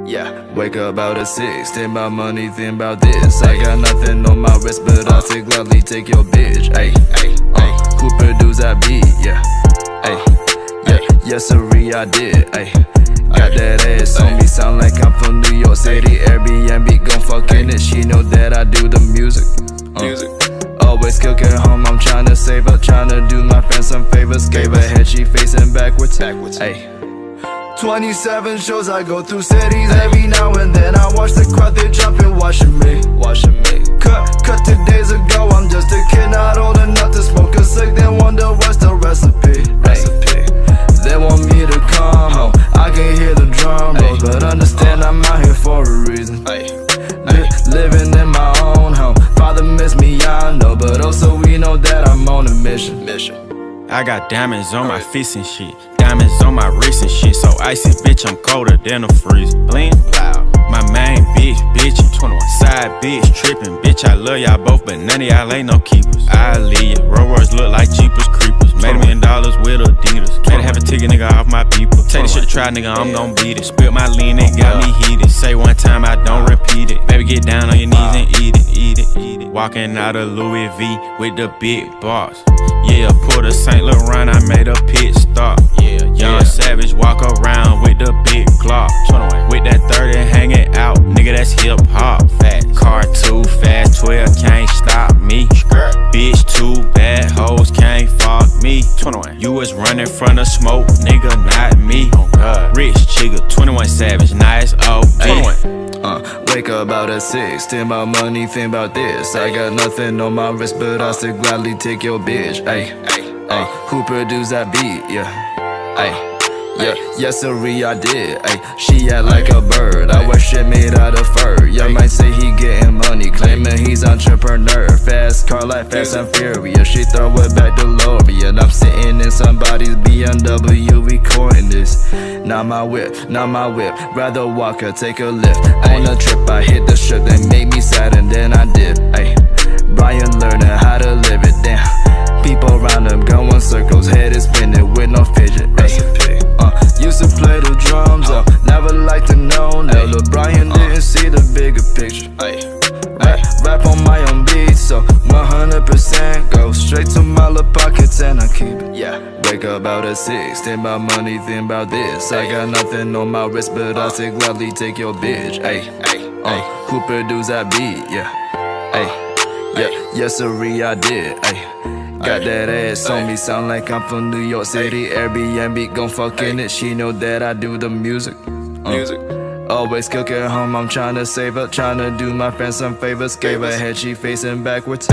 Yeah, wake up about at 6, think about money, think about this. I got nothing on my wrist, but I'll still gladly take your bitch. Ayy, who produced that beat? Yeah, yes sirree, I did. Got that ass on me, sound like I'm from New York City. Airbnb gon' fuck in it, she know that I do the music. Always cooking home, I'm tryna save up, tryna do my friends some favors. Gave her head, she facing backwards. 27 shows, I go through cities every now and then. I watch the crowd, they jumping, watching me. Cut 2 days ago, I'm just a kid, not old enough to smoke a cig. They wonder what's the recipe. They want me to come home, I can hear the drum rolls, but understand I'm out here for a reason. Living in my own home, father miss me, I know, but also we know that I'm on a mission. I got diamonds on my face and shit, diamonds on my wrist and shit, so icy, bitch, I'm colder than a freeze. Bling, loud. My main bitch, bitchin', 21 side bitch, trippin', bitch, I love y'all both, but none of y'all ain't no keepers. I leave ya, Rolls Royce look like Jeepers Creepers, made $1 million with Adidas, made to have a ticket, nigga, off my people. Take this shit to try, nigga, I'm gon' beat it. Spilt my lean, it got me heated. Say one time, I don't repeat it. Baby, get down on your knees and eat it, eat it, eat it. Walking out of Louis V with the big boss. Yeah, pulled a St. Laurent, I made a pit stop. Young Savage walk around with the big Glock. With that 30 hanging out, nigga, that's hip hop. Car too fast, 12 can't stop me. Bitch too bad, hoes can't fuck me. You was running from the smoke, nigga, not me. Rich chigga, 21 Savage, nice OG. Wake up about at 6, think about money, think about this. I got nothing on my wrist, but I'll still gladly take your bitch. Who produced that beat? Yes sirree, I did. She act like a bird, I wear shit made out of fur. Y'all might say he getting money, claiming he's entrepreneur. Fast car like Fast and Furious, she throw it back to DeLorean. I'm sitting in somebody's BMW recording this. Not my whip, rather walk or take a lift. On a trip I hit the strip, they made me sad and then I dip. Brian learning how to live it down. People around him going circles, head is spinning with no fidget. Used to play the drums up, never liked to know. Never Brian didn't see the bigger picture. Rap on my own beat, so 100% go straight to my little pockets and I keep it. Wake up about at 6, think about money, think about this. I got nothing on my wrist, but I'll still gladly take your bitch. Who produced that beat? Yes siree, I did. Got that ass on me, sound like I'm from New York City. Airbnb gon' fuck in it, she know that I do the music. Always cooking home, I'm tryna save up, tryna do my friends some favors. Gave her head, she facing backwards.